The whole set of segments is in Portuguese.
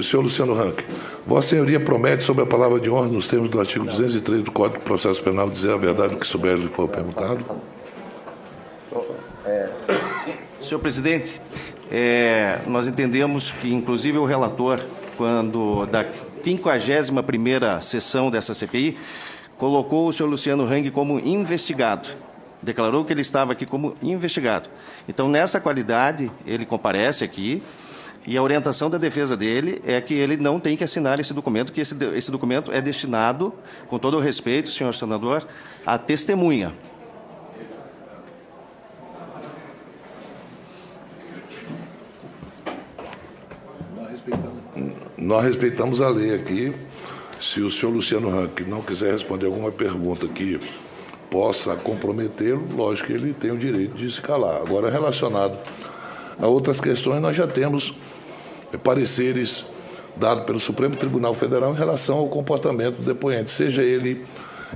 Senhor Luciano Huck, Vossa Senhoria promete, sob a palavra de honra, nos termos do artigo 203 do Código de Processo Penal, dizer a verdade do que souber lhe for perguntado? Senhor presidente, nós entendemos que, inclusive, o relator, quando da 51ª sessão dessa CPI, colocou o senhor Luciano Hang como investigado. Declarou que ele estava aqui como investigado. Então, nessa qualidade, ele comparece aqui e a orientação da defesa dele é que ele não tem que assinar esse documento, que esse documento é destinado, com todo o respeito, senhor senador, à testemunha. Nós respeitamos a lei aqui. Se o senhor Luciano Huck não quiser responder alguma pergunta que possa comprometê-lo, lógico que ele tem o direito de se calar. Agora, relacionado a outras questões, nós já temos pareceres dados pelo Supremo Tribunal Federal em relação ao comportamento do depoente, seja ele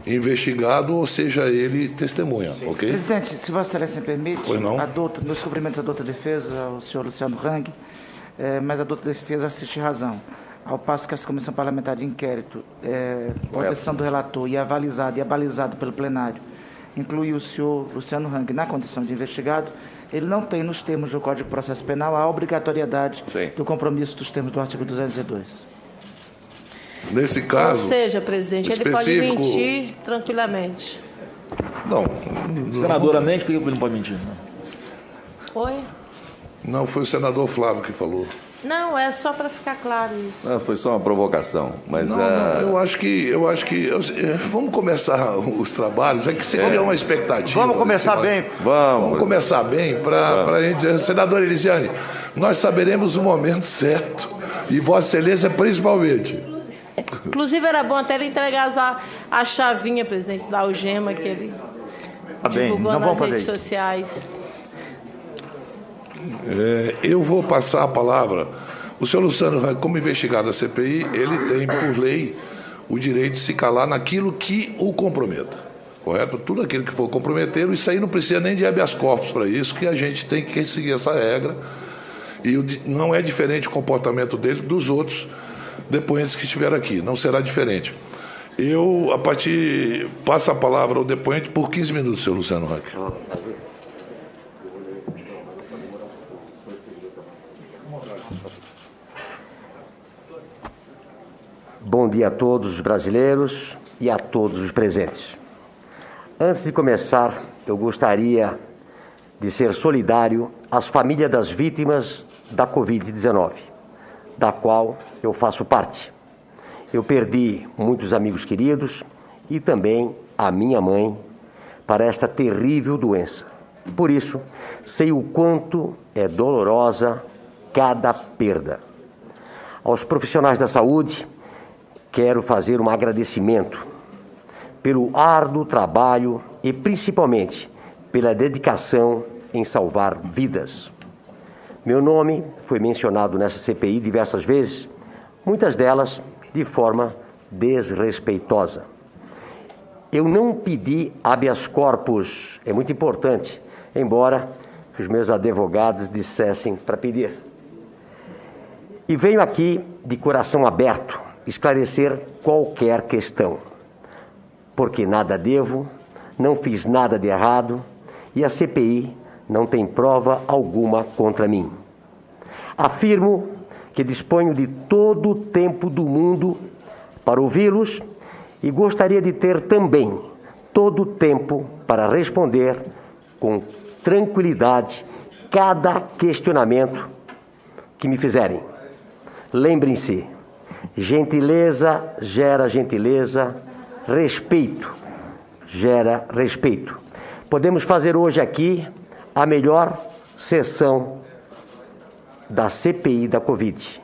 investigado ou seja ele testemunha, ok? Presidente, se Vossa Excelência me permite, pois não? Meus cumprimentos à douta defesa, ao senhor Luciano Hang, mas a douta defesa assiste razão. Ao passo que essa comissão parlamentar de inquérito, por decisão do relator e abalizado pelo plenário, inclui o senhor Luciano Hang na condição de investigado, ele não tem, nos termos do Código de Processo Penal, a obrigatoriedade do compromisso dos termos do artigo 202. Nesse caso... Ou seja, presidente, específico... ele pode mentir tranquilamente. Não. Senadora mente, por que ele não pode mentir? Oi? Não, foi o senador Flávio que falou. Não, é só para ficar claro isso. Não, foi só uma provocação, mas não, eu acho que vamos começar os trabalhos. É que se criou uma expectativa. Vamos começar bem. Vamos começar bem para a gente dizer, senadora Elisiane, nós saberemos o momento certo e Vossa Excelência principalmente. Inclusive era bom até ele entregar a chavinha, presidente, da algema que ele divulgou nas redes sociais. Eu vou passar a palavra. O senhor Luciano, como investigado da CPI, ele tem, por lei, o direito de se calar naquilo que o comprometa. Correto? Tudo aquilo que for comprometer, isso aí não precisa nem de habeas corpus para isso, que a gente tem que seguir essa regra. E não é diferente o comportamento dele dos outros depoentes que estiveram aqui. Não será diferente. Eu, passo a palavra ao depoente por 15 minutos, senhor Luciano Huck. Bom dia a todos os brasileiros e a todos os presentes. Antes de começar, eu gostaria de ser solidário às famílias das vítimas da Covid-19, da qual eu faço parte. Eu perdi muitos amigos queridos e também a minha mãe para esta terrível doença. Por isso, sei o quanto é dolorosa cada perda. Aos profissionais da saúde, quero fazer um agradecimento pelo árduo trabalho e, principalmente, pela dedicação em salvar vidas. Meu nome foi mencionado nessa CPI diversas vezes, muitas delas de forma desrespeitosa. Eu não pedi habeas corpus, é muito importante, embora os meus advogados dissessem para pedir. E venho aqui de coração aberto esclarecer qualquer questão, porque nada devo, não fiz nada de errado e a CPI não tem prova alguma contra mim. Afirmo que disponho de todo o tempo do mundo para ouvi-los e gostaria de ter também todo o tempo para responder com tranquilidade cada questionamento que me fizerem. Lembrem-se, gentileza gera gentileza, respeito gera respeito. Podemos fazer hoje aqui a melhor sessão da CPI da Covid.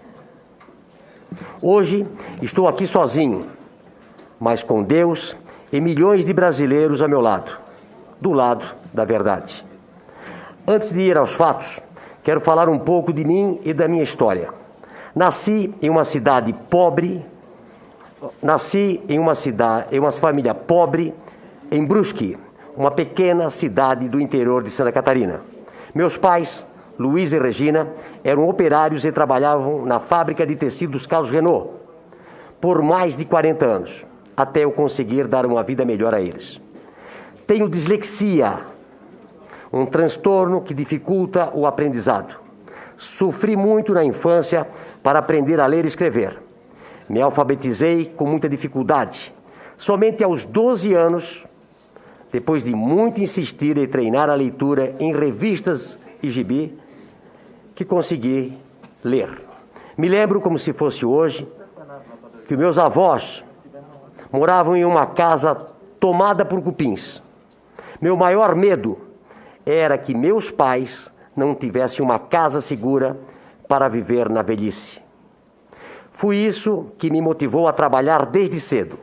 Hoje estou aqui sozinho, mas com Deus e milhões de brasileiros ao meu lado, do lado da verdade. Antes de ir aos fatos, quero falar um pouco de mim e da minha história. Nasci em uma cidade pobre, em uma família pobre, em Brusque, uma pequena cidade do interior de Santa Catarina. Meus pais Luiz e Regina, eram operários e trabalhavam na fábrica de tecidos Carlos Renault por mais de 40 anos, até eu conseguir dar uma vida melhor a eles. Tenho dislexia, um transtorno que dificulta o aprendizado. Sofri muito na infância para aprender a ler e escrever. Me alfabetizei com muita dificuldade. Somente aos 12 anos, depois de muito insistir e treinar a leitura em revistas e gibi, que consegui ler. Me lembro como se fosse hoje que meus avós moravam em uma casa tomada por cupins. Meu maior medo era que meus pais não tivessem uma casa segura para viver na velhice. Foi isso que me motivou a trabalhar desde cedo.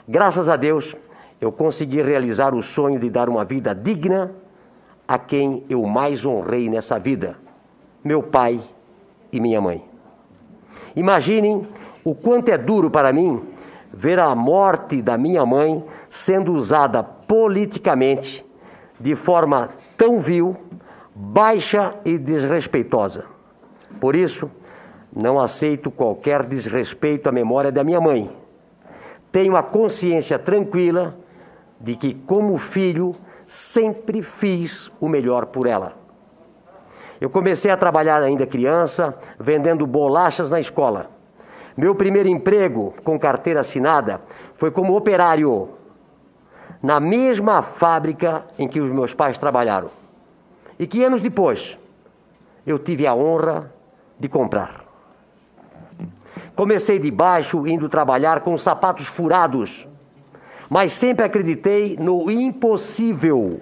Graças a Deus, eu consegui realizar o sonho de dar uma vida digna a quem eu mais honrei nessa vida, meu pai e minha mãe. Imaginem o quanto é duro para mim ver a morte da minha mãe sendo usada politicamente de forma tão vil, baixa e desrespeitosa. Por isso, não aceito qualquer desrespeito à memória da minha mãe. Tenho a consciência tranquila de que, como filho, sempre fiz o melhor por ela. Eu comecei a trabalhar ainda criança, vendendo bolachas na escola. Meu primeiro emprego com carteira assinada foi como operário, na mesma fábrica em que os meus pais trabalharam. E que anos depois, eu tive a honra de comprar. Comecei de baixo, indo trabalhar com sapatos furados, mas sempre acreditei no impossível.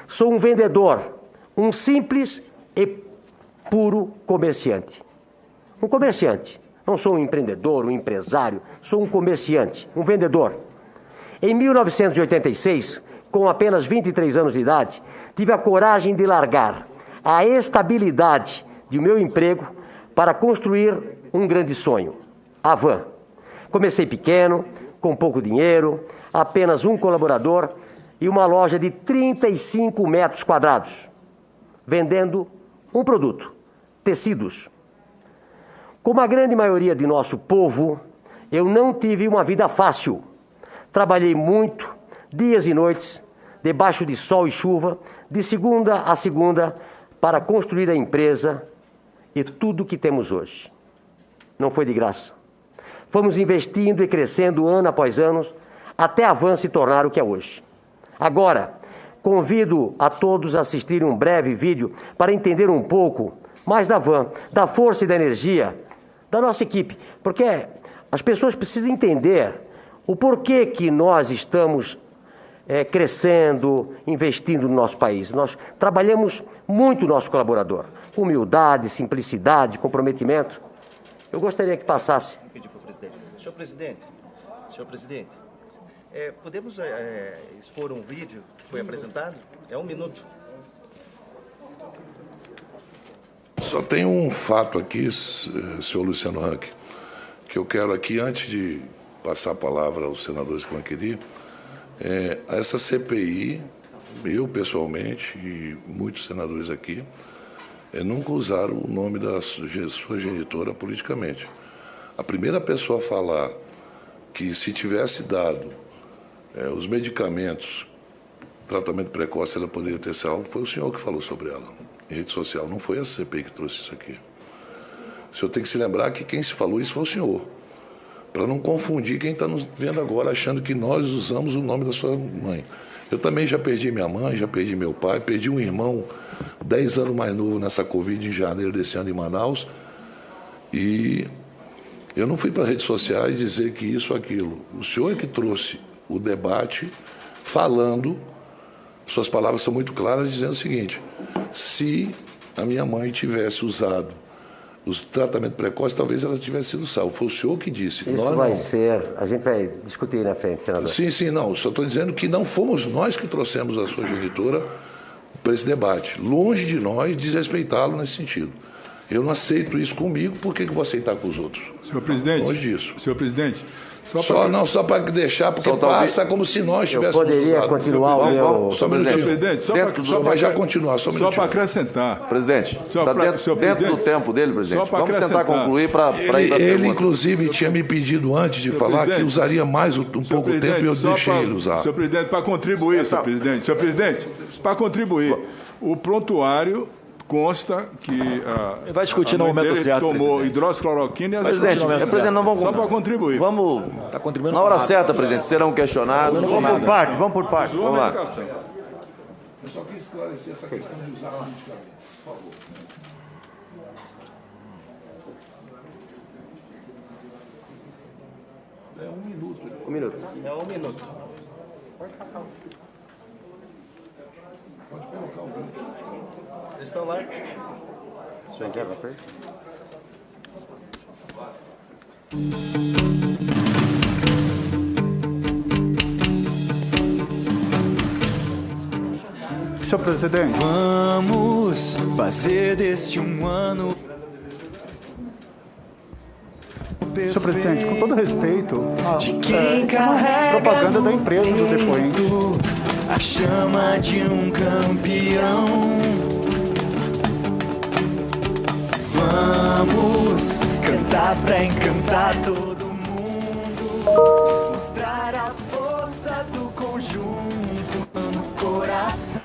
Sou um vendedor, um simples e puro comerciante. Um comerciante. Não sou um empreendedor, um empresário, sou um comerciante, um vendedor. Em 1986, com apenas 23 anos de idade, tive a coragem de largar a estabilidade de meu emprego para construir um grande sonho, a Van. Comecei pequeno, com pouco dinheiro, apenas um colaborador e uma loja de 35 metros quadrados, vendendo um produto, tecidos. Como a grande maioria de nosso povo, eu não tive uma vida fácil. Trabalhei muito, dias e noites, debaixo de sol e chuva, de segunda a segunda, para construir a empresa e tudo o que temos hoje. Não foi de graça. Fomos investindo e crescendo ano após ano, até a Van se tornar o que é hoje. Agora, convido a todos a assistirem um breve vídeo para entender um pouco mais da Van, da força e da energia da nossa equipe, porque as pessoas precisam entender o porquê que nós estamos crescendo, investindo no nosso país. Nós trabalhamos muito o nosso colaborador. Humildade, simplicidade, comprometimento. Eu gostaria que passasse. Vou pedir para o presidente. Senhor presidente, podemos expor um vídeo que foi apresentado? É 1 minuto. Só tem um fato aqui, senhor Luciano Huck, que eu quero aqui, antes de passar a palavra aos senadores que vão querer, essa CPI, eu pessoalmente e muitos senadores aqui, nunca usaram o nome da sua genitora politicamente. A primeira pessoa a falar que se tivesse dado os medicamentos, tratamento precoce, ela poderia ter salvo, foi o senhor que falou sobre ela, em rede social. Não foi a CPI que trouxe isso aqui. O senhor tem que se lembrar que quem se falou isso foi o senhor, para não confundir quem está nos vendo agora, achando que nós usamos o nome da sua mãe. Eu também já perdi minha mãe, já perdi meu pai, perdi um irmão 10 anos mais novo nessa Covid em janeiro desse ano em Manaus. E eu não fui para as redes sociais dizer que isso ou aquilo. O senhor é que trouxe o debate falando, suas palavras são muito claras, dizendo o seguinte: se a minha mãe tivesse usado os tratamentos precoces, talvez ela tivesse sido salva. Foi o senhor que disse. Isso vai ser, a gente vai discutir na frente, senador. Sim, não. Só estou dizendo que não fomos nós que trouxemos a sua genitora para esse debate. Longe de nós desrespeitá-lo nesse sentido. Eu não aceito isso comigo, por que vou aceitar com os outros? Senhor presidente, longe disso. Senhor presidente, só para deixar, porque passa como se nós tivéssemos usado. Eu poderia continuar o meu... Só um minutinho. Só para já continuar, só um minutinho. Só para acrescentar. Presidente, dentro do tempo dele, presidente, vamos tentar concluir para ir para as perguntas. Ele, inclusive, tinha me pedido antes de falar que usaria mais um pouco tempo e eu deixei ele usar. Senhor presidente, para contribuir, senhor presidente, para contribuir, o prontuário... consta que vai discutir no momento certo, tomou hidroxicloroquina e presidente, não vamos só para contribuir. Vamos na hora certa, presidente, serão questionados. Vamos por parte. Vamos lá. Eu só quis esclarecer essa questão de usar politicamente, por favor. É 1 minuto. 1 minuto. É 1 minuto. Pode colocar o vídeo. Eles estão lá. O senhor quer papel? Senhor presidente. Vamos fazer deste um ano. Senhor presidente, com todo respeito, é uma propaganda da empresa do depoente. A chama de um campeão. Vamos cantar pra encantar todo mundo, mostrar a força do conjunto no coração.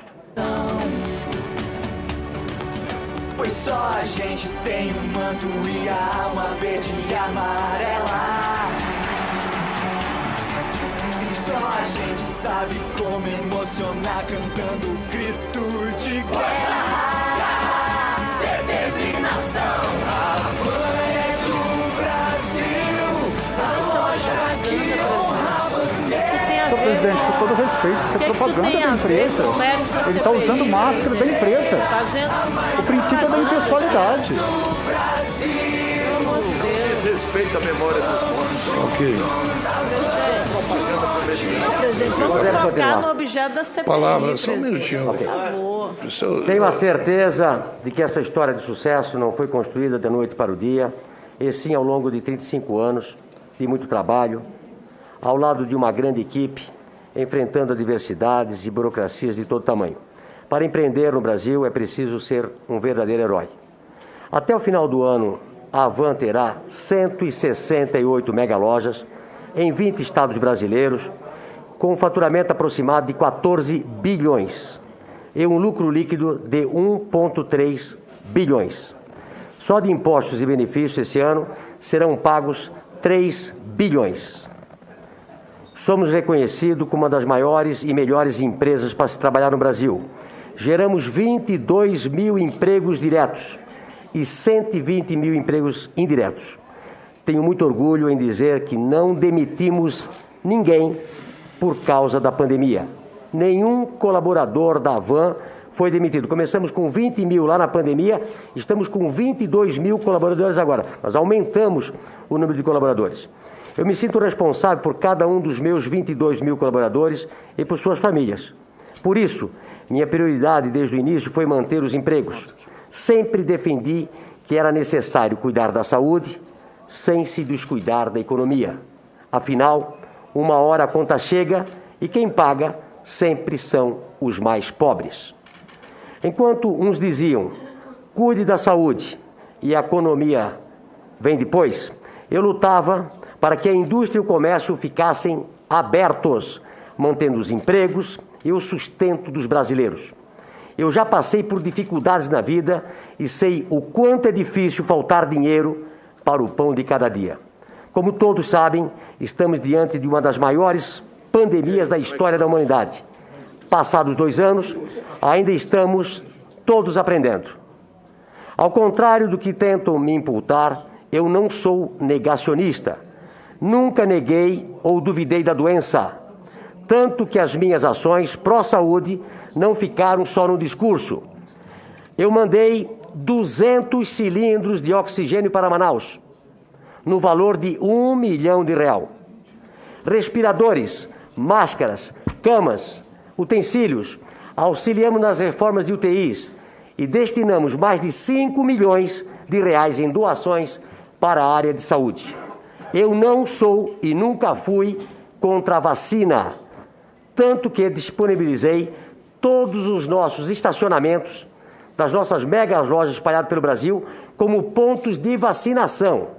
Pois só a gente tem um manto e a alma verde e amarela. E só a gente sabe como emocionar cantando o grito de guerra. Determinação, a Havan é do Brasil, a loja que honra a bandeira. Senhor presidente, com todo respeito, isso é propaganda da empresa. Ele está usando máscara da empresa. O princípio é da impessoalidade. Respeita a memória do ponto. Ok. Presidente, vamos focar no objeto da CPI. Palavra, só um minutinho. Por favor. Tenho a certeza de que essa história de sucesso não foi construída da noite para o dia, e sim ao longo de 35 anos de muito trabalho, ao lado de uma grande equipe, enfrentando adversidades e burocracias de todo tamanho. Para empreender no Brasil é preciso ser um verdadeiro herói. Até o final do ano, a Havan terá 168 megalojas em 20 estados brasileiros, com um faturamento aproximado de 14 bilhões e um lucro líquido de 1,3 bilhões. Só de impostos e benefícios esse ano serão pagos 3 bilhões. Somos reconhecidos como uma das maiores e melhores empresas para se trabalhar no Brasil. Geramos 22 mil empregos diretos e 120 mil empregos indiretos. Tenho muito orgulho em dizer que não demitimos ninguém por causa da pandemia. Nenhum colaborador da Havan foi demitido. Começamos com 20 mil lá na pandemia, estamos com 22 mil colaboradores agora. Nós aumentamos o número de colaboradores. Eu me sinto responsável por cada um dos meus 22 mil colaboradores e por suas famílias. Por isso, minha prioridade desde o início foi manter os empregos. Sempre defendi que era necessário cuidar da saúde sem se descuidar da economia. Afinal, uma hora a conta chega e quem paga sempre são os mais pobres. Enquanto uns diziam, cuide da saúde e a economia vem depois, eu lutava para que a indústria e o comércio ficassem abertos, mantendo os empregos e o sustento dos brasileiros. Eu já passei por dificuldades na vida e sei o quanto é difícil faltar dinheiro para o pão de cada dia. Como todos sabem, estamos diante de uma das maiores pandemias da história da humanidade. Passados 2 anos, ainda estamos todos aprendendo. Ao contrário do que tentam me imputar, eu não sou negacionista. Nunca neguei ou duvidei da doença. Tanto que as minhas ações pró-saúde não ficaram só no discurso. Eu mandei 200 cilindros de oxigênio para Manaus, no valor de R$1 milhão. Respiradores, máscaras, camas, utensílios, auxiliamos nas reformas de UTIs e destinamos mais de 5 milhões de reais em doações para a área de saúde. Eu não sou e nunca fui contra a vacina, tanto que disponibilizei todos os nossos estacionamentos das nossas mega lojas espalhadas pelo Brasil como pontos de vacinação.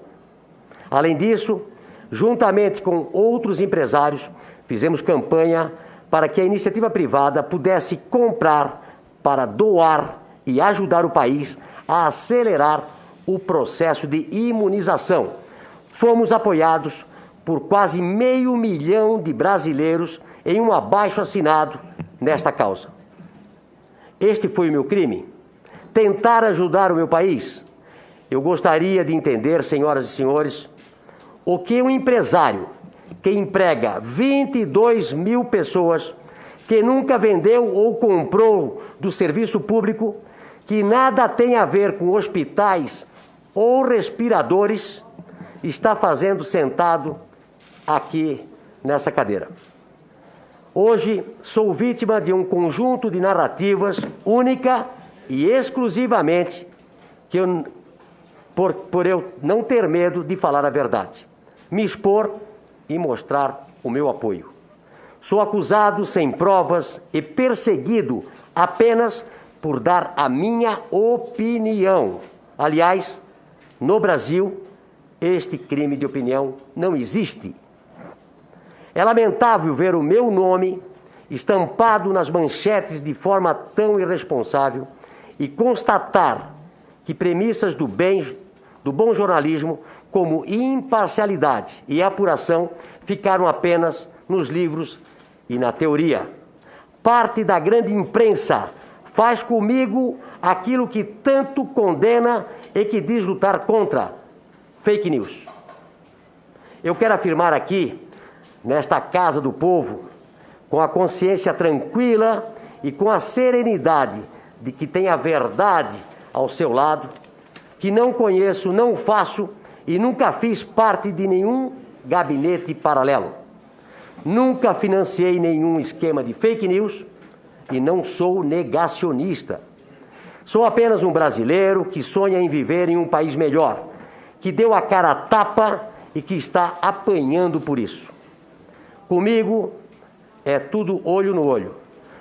Além disso, juntamente com outros empresários, fizemos campanha para que a iniciativa privada pudesse comprar para doar e ajudar o país a acelerar o processo de imunização. Fomos apoiados por quase 500 mil de brasileiros em um abaixo-assinado nesta causa. Este foi o meu crime? Tentar ajudar o meu país? Eu gostaria de entender, senhoras e senhores, o que um empresário que emprega 22 mil pessoas, que nunca vendeu ou comprou do serviço público, que nada tem a ver com hospitais ou respiradores, está fazendo sentado aqui nessa cadeira. Hoje sou vítima de um conjunto de narrativas única e exclusivamente que por eu não ter medo de falar a verdade, me expor e mostrar o meu apoio. Sou acusado sem provas e perseguido apenas por dar a minha opinião. Aliás, no Brasil, este crime de opinião não existe. É lamentável ver o meu nome estampado nas manchetes de forma tão irresponsável e constatar que premissas do bom jornalismo, como imparcialidade e apuração, ficaram apenas nos livros e na teoria. Parte da grande imprensa faz comigo aquilo que tanto condena e que diz lutar contra: fake news. Eu quero afirmar aqui, nesta casa do povo, com a consciência tranquila e com a serenidade de que tem a verdade ao seu lado, que não conheço, não faço e nunca fiz parte de nenhum gabinete paralelo. Nunca financiei nenhum esquema de fake news e não sou negacionista. Sou apenas um brasileiro que sonha em viver em um país melhor, que deu a cara a tapa e que está apanhando por isso. Comigo é tudo olho no olho.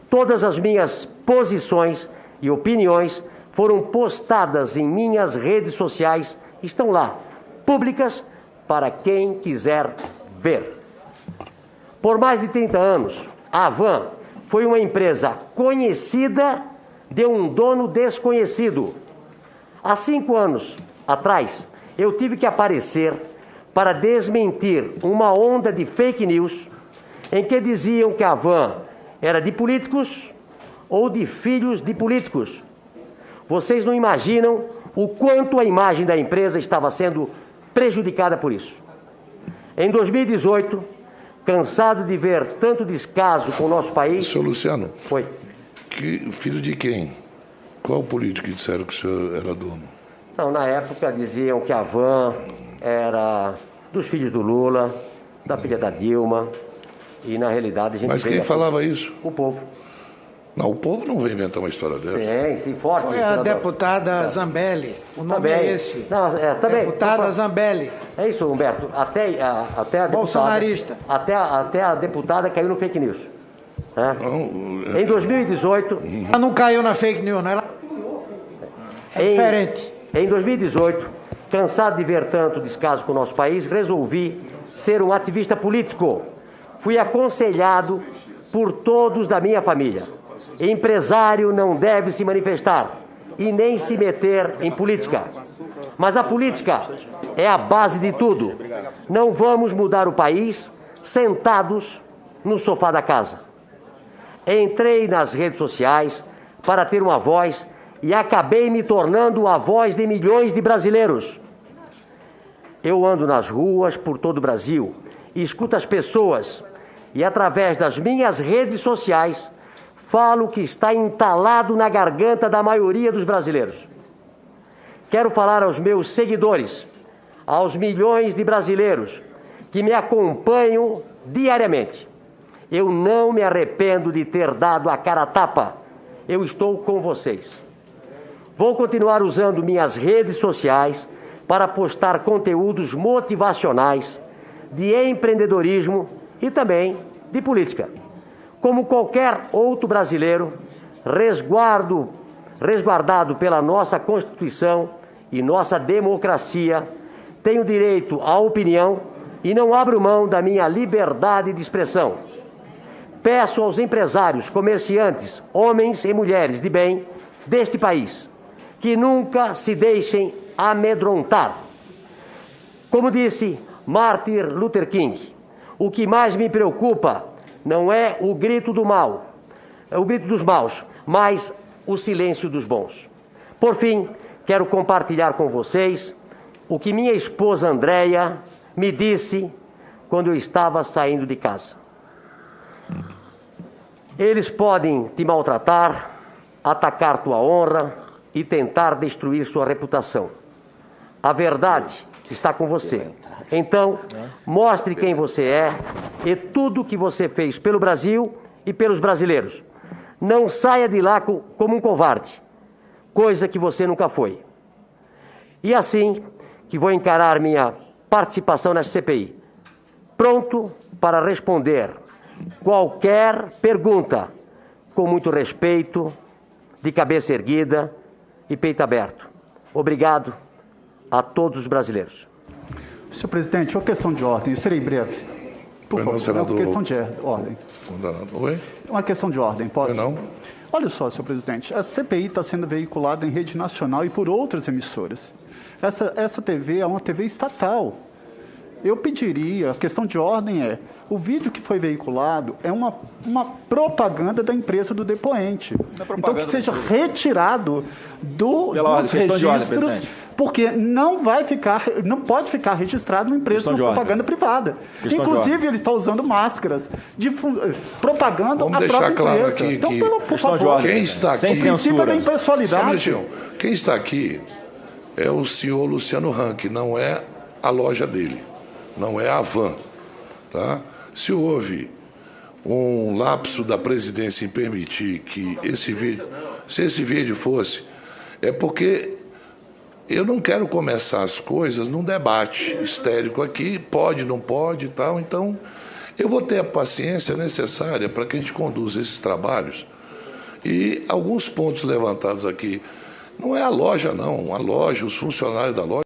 Todas as minhas posições e opiniões foram postadas em minhas redes sociais, estão lá, públicas, para quem quiser ver. Por mais de 30 anos, a Havan foi uma empresa conhecida de um dono desconhecido. Há 5 anos atrás, eu tive que aparecer para desmentir uma onda de fake news em que diziam que a Havan era de políticos ou de filhos de políticos. Vocês não imaginam o quanto a imagem da empresa estava sendo prejudicada por isso. Em 2018, cansado de ver tanto descaso com o nosso país... Senhor Luciano, foi. Filho de quem? Qual político que disseram que o senhor era dono? Não, na época diziam que a Havan era dos filhos do Lula, da filha da Dilma, e na realidade a gente... Mas quem falava isso? O povo. Não, o povo não vai inventar uma história dessa. Sim, forte. Foi a deputada Zambelli. O nome também. é esse. Não, também. Deputada Zambelli. É isso, Humberto. Até a deputada... Bolsonarista. Até a deputada caiu no fake news. Não, em 2018... Ela não caiu na fake news, não. Ela... É diferente. Em 2018, cansado de ver tanto descaso com o nosso país, resolvi ser um ativista político. Fui aconselhado por todos da minha família. Empresário não deve se manifestar e nem se meter em política. Mas a política é a base de tudo. Não vamos mudar o país sentados no sofá da casa. Entrei nas redes sociais para ter uma voz e acabei me tornando a voz de milhões de brasileiros. Eu ando nas ruas por todo o Brasil e escuto as pessoas e, através das minhas redes sociais, falo que está entalado na garganta da maioria dos brasileiros. Quero falar aos meus seguidores, aos milhões de brasileiros que me acompanham diariamente. Eu não me arrependo de ter dado a cara a tapa. Eu estou com vocês. Vou continuar usando minhas redes sociais para postar conteúdos motivacionais de empreendedorismo e também de política. Como qualquer outro brasileiro, resguardado pela nossa Constituição e nossa democracia, tenho direito à opinião e não abro mão da minha liberdade de expressão. Peço aos empresários, comerciantes, homens e mulheres de bem deste país que nunca se deixem amedrontar. Como disse Martin Luther King, o que mais me preocupa não é o grito do mal, é o grito dos maus, mas o silêncio dos bons. Por fim, quero compartilhar com vocês o que minha esposa Andréia me disse quando eu estava saindo de casa. Eles podem te maltratar, atacar tua honra e tentar destruir sua reputação. A verdade está com você. Então, mostre quem você é e tudo que você fez pelo Brasil e pelos brasileiros. Não saia de lá como um covarde, coisa que você nunca foi. E assim que vou encarar minha participação nesta CPI, pronto para responder qualquer pergunta, com muito respeito, de cabeça erguida e peito aberto. Obrigado a todos os brasileiros. Senhor presidente, uma questão de ordem, eu serei breve. Por favor, senador... uma questão de ordem. Oi? Uma questão de ordem, pode? Não. Olha só, senhor presidente, a CPI está sendo veiculada em rede nacional e por outras emissoras. Essa TV é uma TV estatal. Eu pediria, a questão de ordem é, o vídeo que foi veiculado é uma propaganda da empresa do depoente. Então que seja retirado dos registros, porque não pode ficar registrado numa empresa de propaganda privada. Inclusive, ele está usando máscaras de propaganda à própria claro empresa. Aqui, então, por favor, quem está aqui, o princípio da impessoalidade. Quem está aqui é o senhor Luciano Hang, não é a loja dele. Não é a van, tá? Se houve um lapso da presidência em permitir que esse vídeo fosse, é porque eu não quero começar as coisas num debate histérico aqui, pode, não pode e tal, então eu vou ter a paciência necessária para que a gente conduza esses trabalhos e alguns pontos levantados aqui, não é a loja não, a loja, os funcionários da loja,